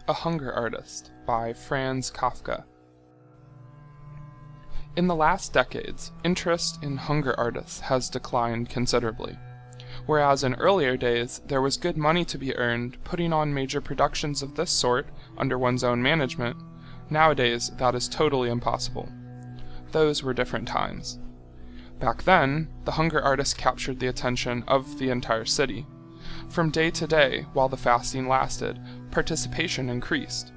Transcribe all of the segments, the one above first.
A Hunger Artist by Franz Kafka. In the last decades, interest in hunger artists has declined considerably. Whereas in earlier days there was good money to be earned putting on major productions of this sort under one's own management, nowadays that is totally impossible. Those were different times. Back then, the hunger artist captured the attention of the entire city. From day to day, while the fasting lasted, participation increased.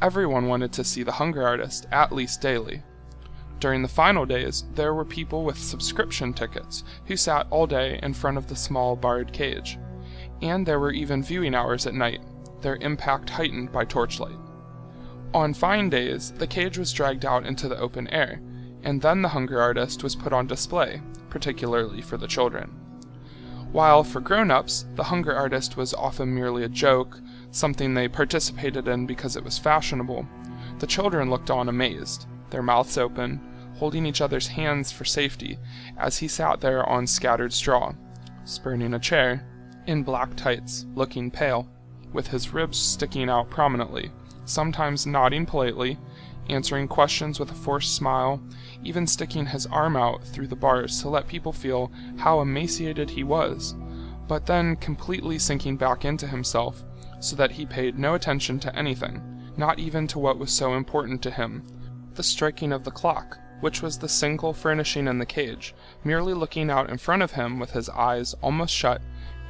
Everyone wanted to see the hunger artist at least daily. During the final days, there were people with subscription tickets who sat all day in front of the small barred cage. And there were even viewing hours at night, their impact heightened by torchlight. On fine days, the cage was dragged out into the open air, and then the hunger artist was put on display, particularly for the children. While for grown-ups, the hunger artist was often merely a joke, something they participated in because it was fashionable, the children looked on amazed, their mouths open, holding each other's hands for safety, as he sat there on scattered straw, spurning a chair, in black tights, looking pale, with his ribs sticking out prominently, sometimes nodding politely, answering questions with a forced smile, even sticking his arm out through the bars to let people feel how emaciated he was, but then completely sinking back into himself, so that he paid no attention to anything, not even to what was so important to him, the striking of the clock, which was the single furnishing in the cage, merely looking out in front of him with his eyes almost shut,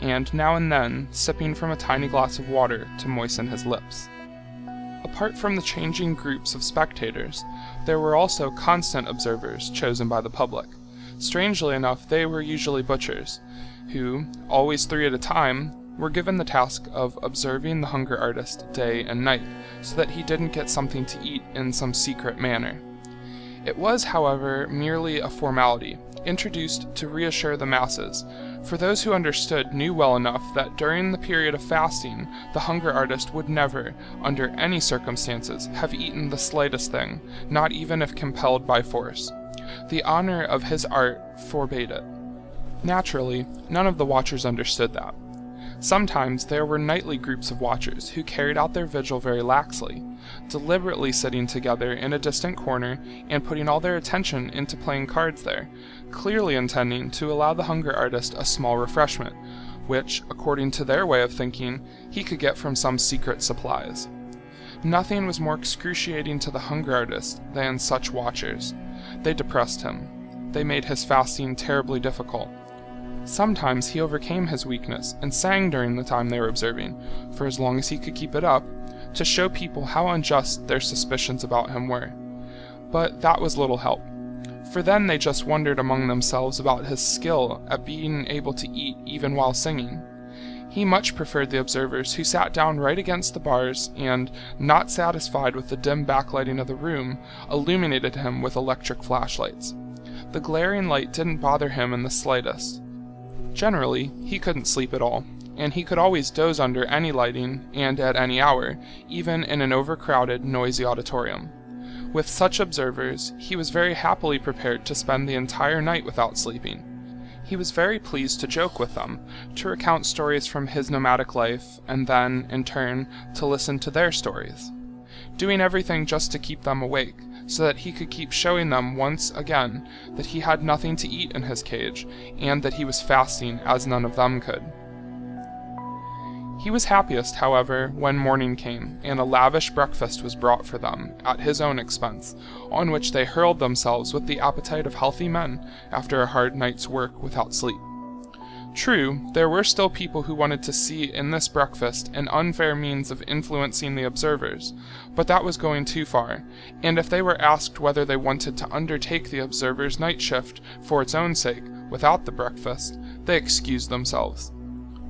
and now and then sipping from a tiny glass of water to moisten his lips. Apart from the changing groups of spectators, there were also constant observers chosen by the public. Strangely enough, they were usually butchers, who, always 3 at a time, were given the task of observing the hunger artist day and night, so that he didn't get something to eat in some secret manner. It was, however, merely a formality, introduced to reassure the masses, for those who understood knew well enough that during the period of fasting, the hunger artist would never, under any circumstances, have eaten the slightest thing, not even if compelled by force. The honor of his art forbade it. Naturally, none of the watchers understood that. Sometimes there were nightly groups of watchers who carried out their vigil very laxly, deliberately sitting together in a distant corner and putting all their attention into playing cards there, clearly intending to allow the hunger artist a small refreshment, which, according to their way of thinking, he could get from some secret supplies. Nothing was more excruciating to the hunger artist than such watchers. They depressed him. They made his fasting terribly difficult. Sometimes he overcame his weakness and sang during the time they were observing, for as long as he could keep it up, to show people how unjust their suspicions about him were. But that was little help, for then they just wondered among themselves about his skill at being able to eat even while singing. He much preferred the observers who sat down right against the bars and, not satisfied with the dim backlighting of the room, illuminated him with electric flashlights. The glaring light didn't bother him in the slightest. Generally, he couldn't sleep at all, and he could always doze under any lighting and at any hour, even in an overcrowded, noisy auditorium. With such observers, he was very happily prepared to spend the entire night without sleeping. He was very pleased to joke with them, to recount stories from his nomadic life, and then, in turn, to listen to their stories, doing everything just to keep them awake, so that he could keep showing them once again that he had nothing to eat in his cage, and that he was fasting as none of them could. He was happiest, however, when morning came, and a lavish breakfast was brought for them, at his own expense, on which they hurled themselves with the appetite of healthy men after a hard night's work without sleep. True, there were still people who wanted to see in this breakfast an unfair means of influencing the observers, but that was going too far, and if they were asked whether they wanted to undertake the observers' night shift for its own sake, without the breakfast, they excused themselves.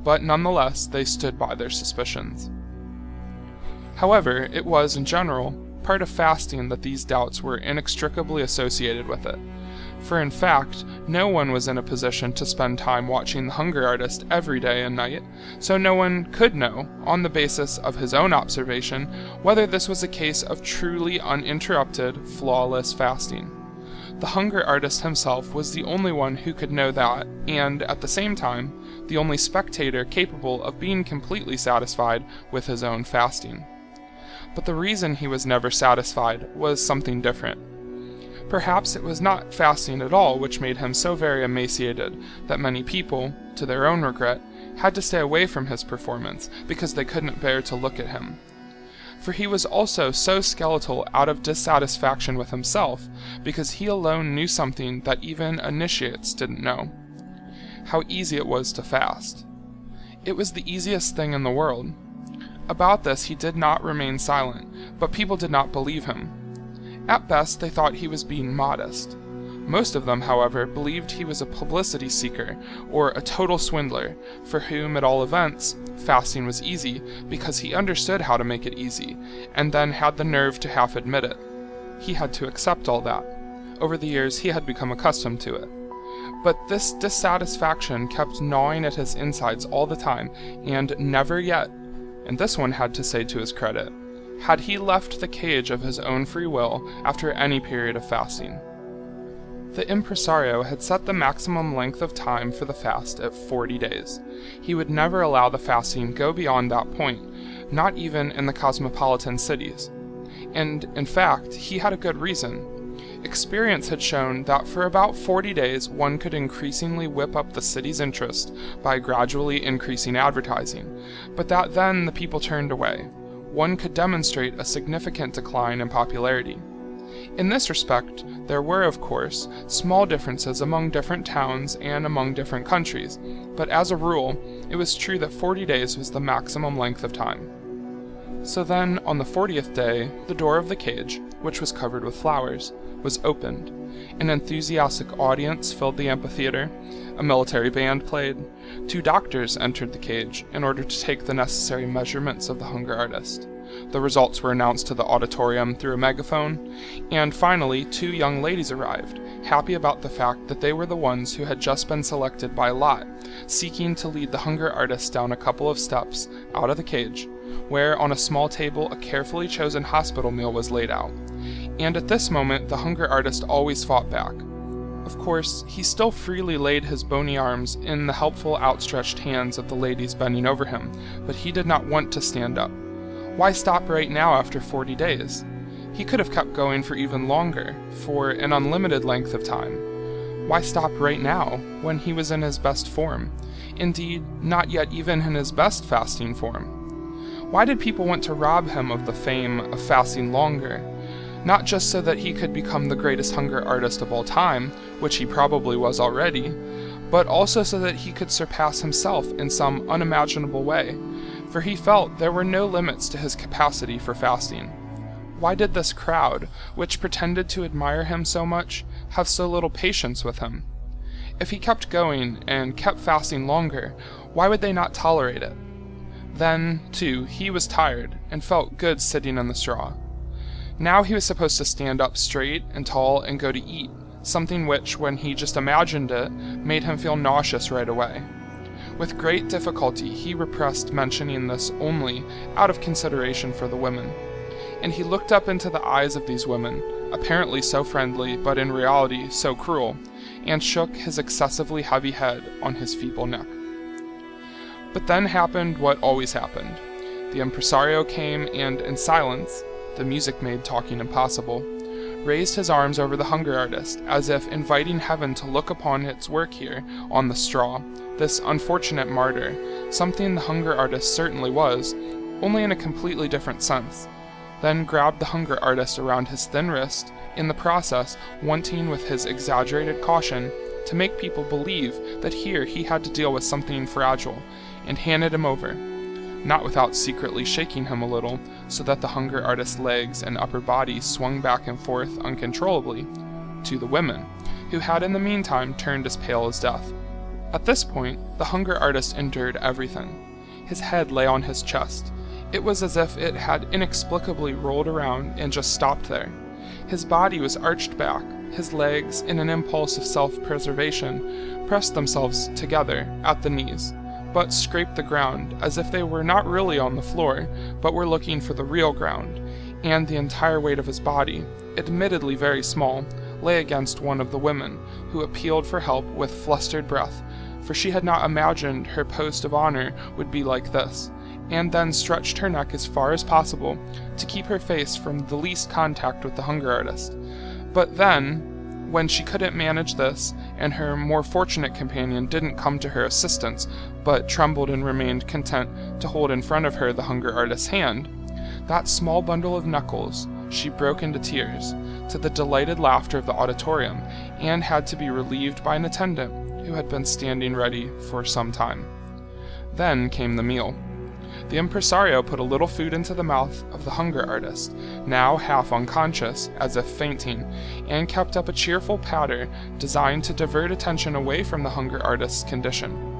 But nonetheless, they stood by their suspicions. However, it was, in general, part of fasting that these doubts were inextricably associated with it. For in fact, no one was in a position to spend time watching the hunger artist every day and night, so no one could know, on the basis of his own observation, whether this was a case of truly uninterrupted, flawless fasting. The hunger artist himself was the only one who could know that, and, at the same time, the only spectator capable of being completely satisfied with his own fasting. But the reason he was never satisfied was something different. Perhaps it was not fasting at all which made him so very emaciated that many people, to their own regret, had to stay away from his performance because they couldn't bear to look at him. For he was also so skeletal out of dissatisfaction with himself because he alone knew something that even initiates didn't know: how easy it was to fast. It was the easiest thing in the world. About this he did not remain silent, but people did not believe him. At best they thought he was being modest. Most of them, however, believed he was a publicity seeker or a total swindler, for whom, at all events, fasting was easy because he understood how to make it easy, and then had the nerve to half admit it. He had to accept all that. Over the years he had become accustomed to it. But this dissatisfaction kept gnawing at his insides all the time, and never yet, and this one had to say to his credit, had he left the cage of his own free will after any period of fasting. The impresario had set the maximum length of time for the fast at 40 days. He would never allow the fasting go beyond that point, not even in the cosmopolitan cities. And, in fact, he had a good reason. Experience had shown that for about 40 days one could increasingly whip up the city's interest by gradually increasing advertising, but that then the people turned away. One could demonstrate a significant decline in popularity. In this respect, there were, of course, small differences among different towns and among different countries, but as a rule, it was true that 40 days was the maximum length of time. So then, on the 40th day, the door of the cage, which was covered with flowers, was opened. An enthusiastic audience filled the amphitheater, a military band played, 2 doctors entered the cage in order to take the necessary measurements of the hunger artist. The results were announced to the auditorium through a megaphone, and finally 2 young ladies arrived, happy about the fact that they were the ones who had just been selected by lot, seeking to lead the hunger artist down a couple of steps out of the cage, where on a small table a carefully chosen hospital meal was laid out. And at this moment the hunger artist always fought back. Of course, he still freely laid his bony arms in the helpful outstretched hands of the ladies bending over him, but he did not want to stand up. Why stop right now after 40 days? He could have kept going for even longer, for an unlimited length of time. Why stop right now, when he was in his best form? Indeed, not yet even in his best fasting form. Why did people want to rob him of the fame of fasting longer? Not just so that he could become the greatest hunger artist of all time, which he probably was already, but also so that he could surpass himself in some unimaginable way, for he felt there were no limits to his capacity for fasting. Why did this crowd, which pretended to admire him so much, have so little patience with him? If he kept going and kept fasting longer, why would they not tolerate it? Then, too, he was tired and felt good sitting in the straw. Now he was supposed to stand up straight and tall and go to eat, something which, when he just imagined it, made him feel nauseous right away. With great difficulty he repressed mentioning this only out of consideration for the women, and he looked up into the eyes of these women, apparently so friendly but in reality so cruel, and shook his excessively heavy head on his feeble neck. But then happened what always happened. The impresario came and, in silence, the music made talking impossible, raised his arms over the hunger artist, as if inviting heaven to look upon its work here, on the straw, this unfortunate martyr, something the hunger artist certainly was, only in a completely different sense, then grabbed the hunger artist around his thin wrist, in the process wanting with his exaggerated caution to make people believe that here he had to deal with something fragile, and handed him over, not without secretly shaking him a little, so that the hunger artist's legs and upper body swung back and forth uncontrollably, to the women, who had in the meantime turned as pale as death. At this point, the hunger artist endured everything. His head lay on his chest. It was as if it had inexplicably rolled around and just stopped there. His body was arched back. His legs, in an impulse of self-preservation, pressed themselves together at the knees, but scraped the ground, as if they were not really on the floor, but were looking for the real ground, and the entire weight of his body, admittedly very small, lay against one of the women, who appealed for help with flustered breath, for she had not imagined her post of honor would be like this, and then stretched her neck as far as possible to keep her face from the least contact with the hunger artist. But then, when she couldn't manage this, and her more fortunate companion didn't come to her assistance, but trembled and remained content to hold in front of her the hunger artist's hand, that small bundle of knuckles, she broke into tears, to the delighted laughter of the auditorium, and had to be relieved by an attendant who had been standing ready for some time. Then came the meal. The impresario put a little food into the mouth of the hunger artist, now half unconscious, as if fainting, and kept up a cheerful patter designed to divert attention away from the hunger artist's condition.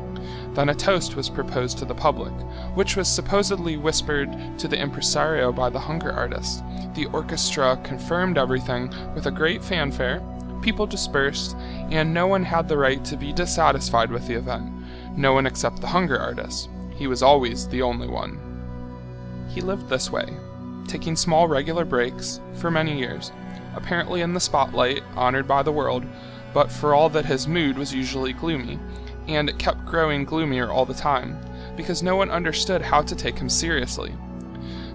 Then a toast was proposed to the public, which was supposedly whispered to the impresario by the hunger artist. The orchestra confirmed everything with a great fanfare, people dispersed, and no one had the right to be dissatisfied with the event. No one except the hunger artist. He was always the only one. He lived this way, taking small regular breaks for many years, apparently in the spotlight, honored by the world, but for all that his mood was usually gloomy, and it kept growing gloomier all the time, because no one understood how to take him seriously.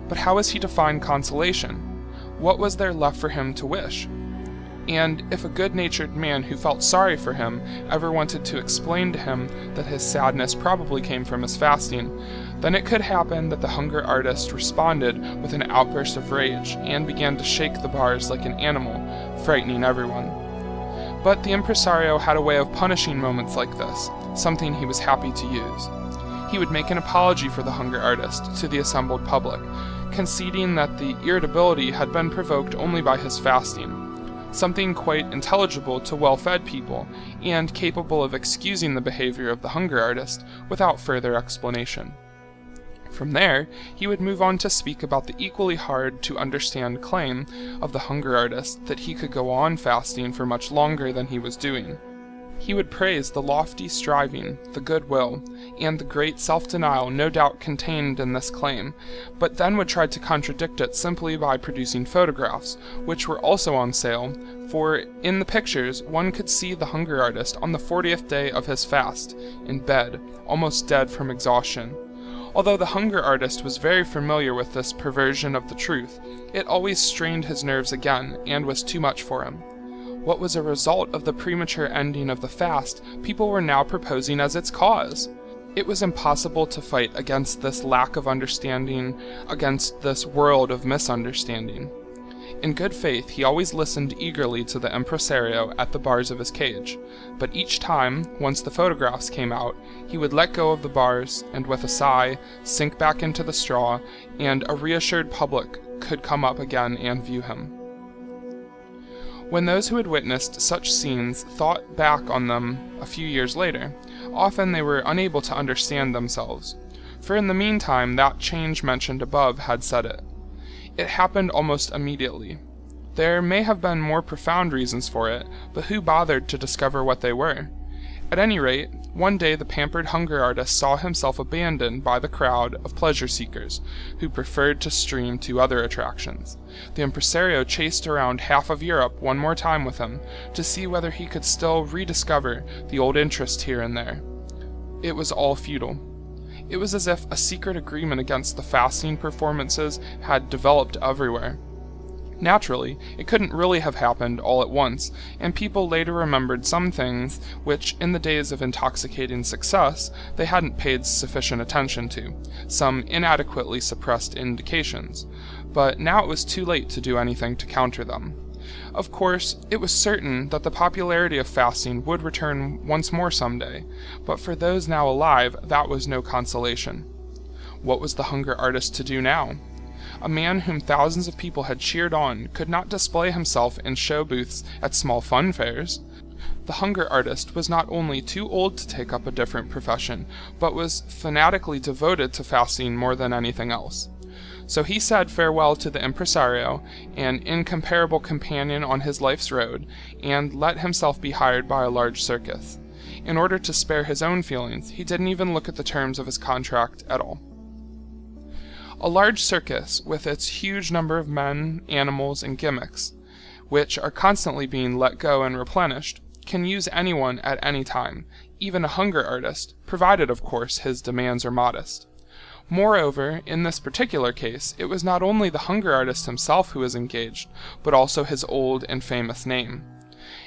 But how was he to find consolation? What was there left for him to wish? And if a good-natured man who felt sorry for him ever wanted to explain to him that his sadness probably came from his fasting, then it could happen that the hunger artist responded with an outburst of rage and began to shake the bars like an animal, frightening everyone. But the impresario had a way of punishing moments like this, something he was happy to use. He would make an apology for the hunger artist to the assembled public, conceding that the irritability had been provoked only by his fasting, something quite intelligible to well-fed people, and capable of excusing the behavior of the hunger artist without further explanation. From there, he would move on to speak about the equally hard-to-understand claim of the hunger artist that he could go on fasting for much longer than he was doing. He would praise the lofty striving, the goodwill, and the great self-denial no doubt contained in this claim, but then would try to contradict it simply by producing photographs, which were also on sale, for in the pictures one could see the hunger artist on the 40th day of his fast, in bed, almost dead from exhaustion. Although the hunger artist was very familiar with this perversion of the truth, it always strained his nerves again, and was too much for him. What was a result of the premature ending of the fast, people were now proposing as its cause. It was impossible to fight against this lack of understanding, against this world of misunderstanding. In good faith, he always listened eagerly to the impresario at the bars of his cage, but each time, once the photographs came out, he would let go of the bars, and with a sigh, sink back into the straw, and a reassured public could come up again and view him. When those who had witnessed such scenes thought back on them a few years later, often they were unable to understand themselves, for in the meantime that change mentioned above had set it. It happened almost immediately. There may have been more profound reasons for it, but who bothered to discover what they were? At any rate, one day the pampered hunger artist saw himself abandoned by the crowd of pleasure-seekers, who preferred to stream to other attractions. The impresario chased around half of Europe one more time with him, to see whether he could still rediscover the old interest here and there. It was all futile. It was as if a secret agreement against the fasting performances had developed everywhere. Naturally, it couldn't really have happened all at once, and people later remembered some things which, in the days of intoxicating success, they hadn't paid sufficient attention to, some inadequately suppressed indications, but now it was too late to do anything to counter them. Of course, it was certain that the popularity of fasting would return once more someday, but for those now alive, that was no consolation. What was the hunger artist to do now? A man whom thousands of people had cheered on could not display himself in show booths at small fun fairs. The hunger artist was not only too old to take up a different profession, but was fanatically devoted to fasting more than anything else. So he said farewell to the impresario, an incomparable companion on his life's road, and let himself be hired by a large circus. In order to spare his own feelings, he didn't even look at the terms of his contract at all. A large circus, with its huge number of men, animals, and gimmicks, which are constantly being let go and replenished, can use anyone at any time, even a hunger artist, provided, of course, his demands are modest. Moreover, in this particular case, it was not only the hunger artist himself who was engaged, but also his old and famous name.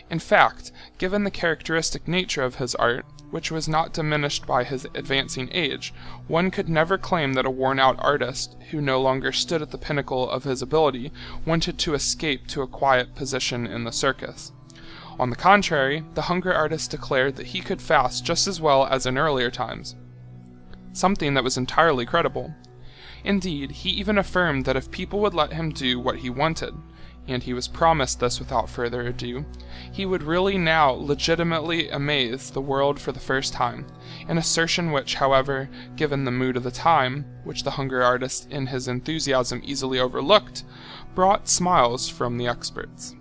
In fact, given the characteristic nature of his art, which was not diminished by his advancing age, one could never claim that a worn-out artist, who no longer stood at the pinnacle of his ability, wanted to escape to a quiet position in the circus. On the contrary, the hunger artist declared that he could fast just as well as in earlier times, something that was entirely credible. Indeed, he even affirmed that if people would let him do what he wanted, and he was promised this without further ado, he would really now legitimately amaze the world for the first time, an assertion which, however, given the mood of the time, which the hunger artist in his enthusiasm easily overlooked, brought smiles from the experts.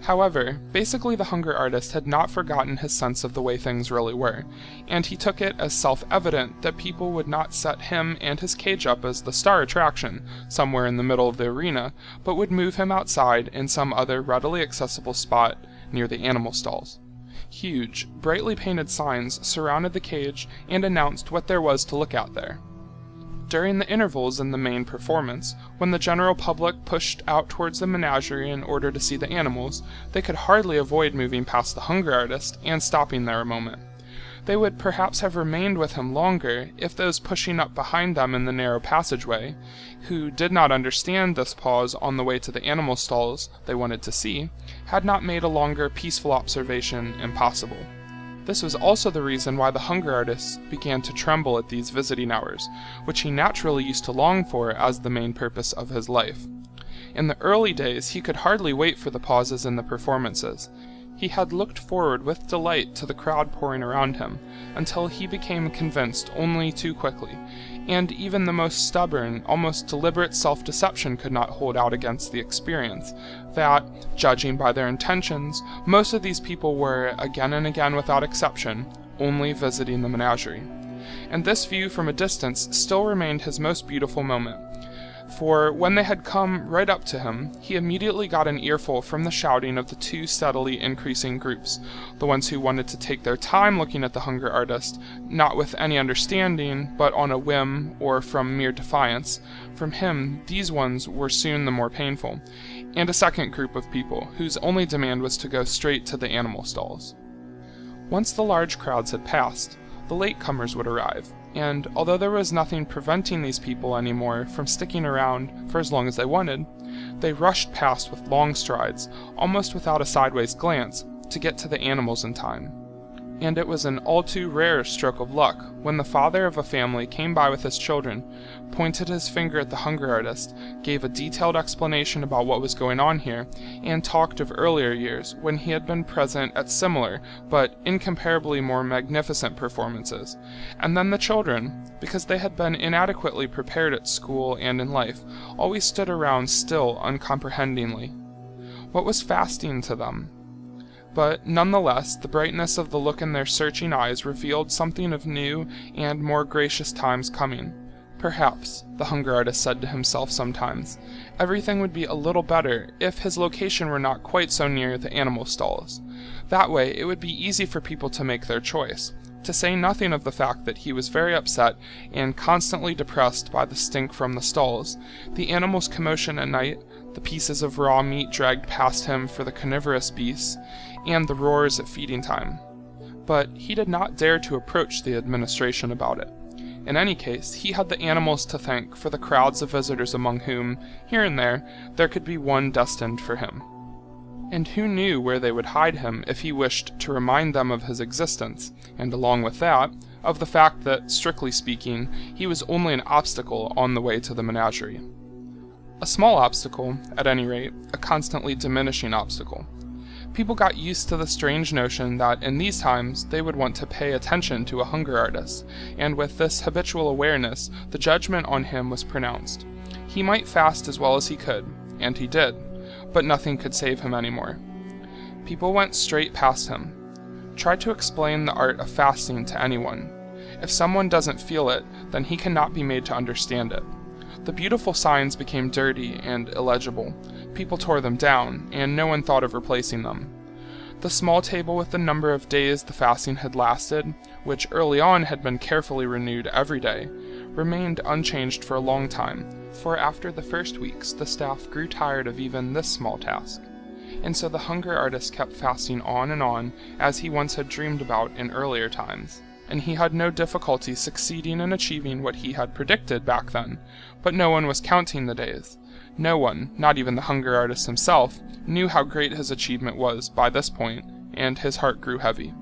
However, basically the hunger artist had not forgotten his sense of the way things really were, and he took it as self-evident that people would not set him and his cage up as the star attraction, somewhere in the middle of the arena, but would move him outside in some other readily accessible spot near the animal stalls. Huge, brightly painted signs surrounded the cage and announced what there was to look at there. During the intervals in the main performance, when the general public pushed out towards the menagerie in order to see the animals, they could hardly avoid moving past the hunger artist and stopping there a moment. They would perhaps have remained with him longer if those pushing up behind them in the narrow passageway, who did not understand this pause on the way to the animal stalls they wanted to see, had not made a longer peaceful observation impossible. This was also the reason why the hunger artist began to tremble at these visiting hours, which he naturally used to long for as the main purpose of his life. In the early days he could hardly wait for the pauses in the performances. He had looked forward with delight to the crowd pouring around him, until he became convinced only too quickly, and even the most stubborn, almost deliberate self-deception could not hold out against the experience, that, judging by their intentions, most of these people were, again and again without exception, only visiting the menagerie. And this view from a distance still remained his most beautiful moment. For when they had come right up to him, he immediately got an earful from the shouting of the two steadily increasing groups, the ones who wanted to take their time looking at the hunger artist, not with any understanding, but on a whim or from mere defiance. From him, these ones were soon the more painful, and a second group of people, whose only demand was to go straight to the animal stalls. Once the large crowds had passed, the latecomers would arrive, and although there was nothing preventing these people anymore from sticking around for as long as they wanted, they rushed past with long strides, almost without a sideways glance, to get to the animals in time. And it was an all too rare stroke of luck when the father of a family came by with his children, pointed his finger at the hunger artist, gave a detailed explanation about what was going on here, and talked of earlier years when he had been present at similar, but incomparably more magnificent performances. And then the children, because they had been inadequately prepared at school and in life, always stood around still uncomprehendingly. What was fasting to them? But nonetheless, the brightness of the look in their searching eyes revealed something of new and more gracious times coming. Perhaps, the hunger artist said to himself sometimes, everything would be a little better if his location were not quite so near the animal stalls. That way, it would be easy for people to make their choice, to say nothing of the fact that he was very upset and constantly depressed by the stink from the stalls, the animals' commotion at night, the pieces of raw meat dragged past him for the carnivorous beasts, and the roars at feeding time. But he did not dare to approach the administration about it. In any case, he had the animals to thank for the crowds of visitors among whom, here and there could be one destined for him. And who knew where they would hide him if he wished to remind them of his existence, and along with that, of the fact that, strictly speaking, he was only an obstacle on the way to the menagerie. A small obstacle, at any rate, a constantly diminishing obstacle. People got used to the strange notion that in these times they would want to pay attention to a hunger artist, and with this habitual awareness, the judgment on him was pronounced. He might fast as well as he could, and he did, but nothing could save him anymore. People went straight past him. Try to explain the art of fasting to anyone. If someone doesn't feel it, then he cannot be made to understand it. The beautiful signs became dirty and illegible. People tore them down, and no one thought of replacing them. The small table with the number of days the fasting had lasted, which early on had been carefully renewed every day, remained unchanged for a long time, for after the first weeks the staff grew tired of even this small task. And so the hunger artist kept fasting on, as he once had dreamed about in earlier times, and he had no difficulty succeeding in achieving what he had predicted back then, but no one was counting the days. No one, not even the hunger artist himself, knew how great his achievement was by this point, and his heart grew heavy.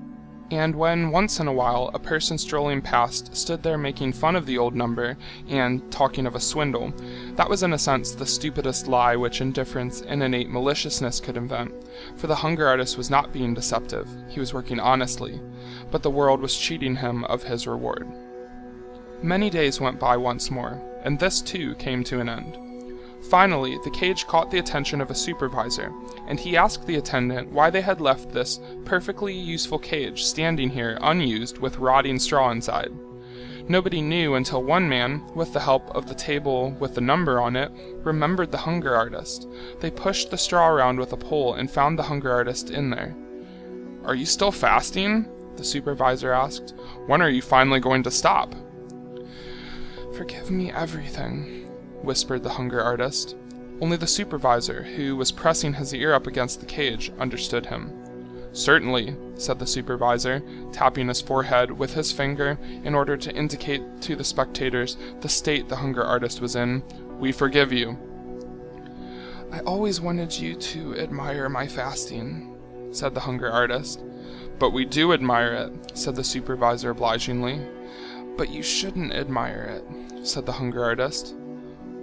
And when, once in a while, a person strolling past stood there making fun of the old number and talking of a swindle, that was in a sense the stupidest lie which indifference and innate maliciousness could invent, for the hunger artist was not being deceptive, he was working honestly, but the world was cheating him of his reward. Many days went by once more, and this too came to an end. Finally, the cage caught the attention of a supervisor, and he asked the attendant why they had left this perfectly useful cage standing here unused with rotting straw inside. Nobody knew until one man, with the help of the table with the number on it, remembered the hunger artist. They pushed the straw around with a pole and found the hunger artist in there. "Are you still fasting?" the supervisor asked. "When are you finally going to stop?" "Forgive me everything," whispered the hunger artist. Only the supervisor, who was pressing his ear up against the cage, understood him. "Certainly," said the supervisor, tapping his forehead with his finger in order to indicate to the spectators the state the hunger artist was in. "We forgive you." "I always wanted you to admire my fasting," said the hunger artist. "But we do admire it," said the supervisor obligingly. "But you shouldn't admire it," said the hunger artist.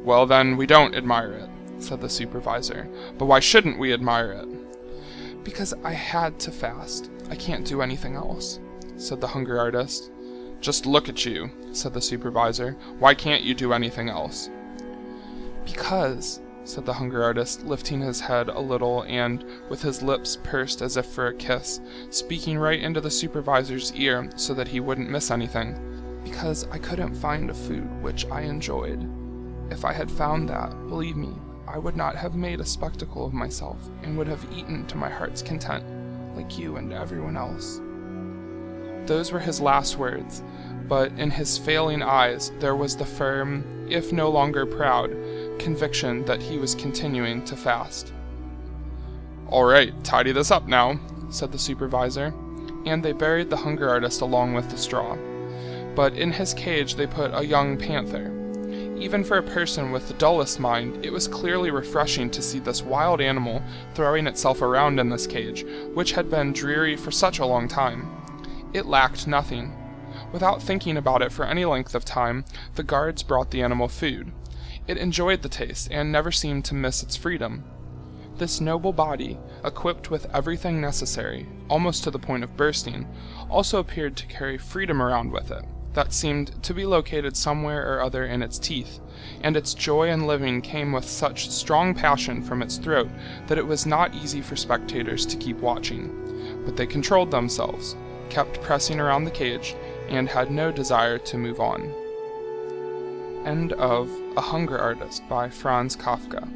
"Well then, we don't admire it," said the supervisor. "But why shouldn't we admire it?" "Because I had to fast. I can't do anything else," said the hunger artist. "Just look at you," said the supervisor. "Why can't you do anything else?" "Because," said the hunger artist, lifting his head a little and, with his lips pursed as if for a kiss, speaking right into the supervisor's ear so that he wouldn't miss anything, "because I couldn't find a food which I enjoyed. If I had found that, believe me, I would not have made a spectacle of myself, and would have eaten to my heart's content, like you and everyone else." Those were his last words, but in his failing eyes there was the firm, if no longer proud, conviction that he was continuing to fast. "All right, tidy this up now," said the supervisor, and they buried the hunger artist along with the straw. But in his cage they put a young panther. Even for a person with the dullest mind, it was clearly refreshing to see this wild animal throwing itself around in this cage, which had been dreary for such a long time. It lacked nothing. Without thinking about it for any length of time, the guards brought the animal food. It enjoyed the taste and never seemed to miss its freedom. This noble body, equipped with everything necessary, almost to the point of bursting, also appeared to carry freedom around with it, that seemed to be located somewhere or other in its teeth, and its joy in living came with such strong passion from its throat that it was not easy for spectators to keep watching. But they controlled themselves, kept pressing around the cage, and had no desire to move on. End of A Hunger Artist by Franz Kafka.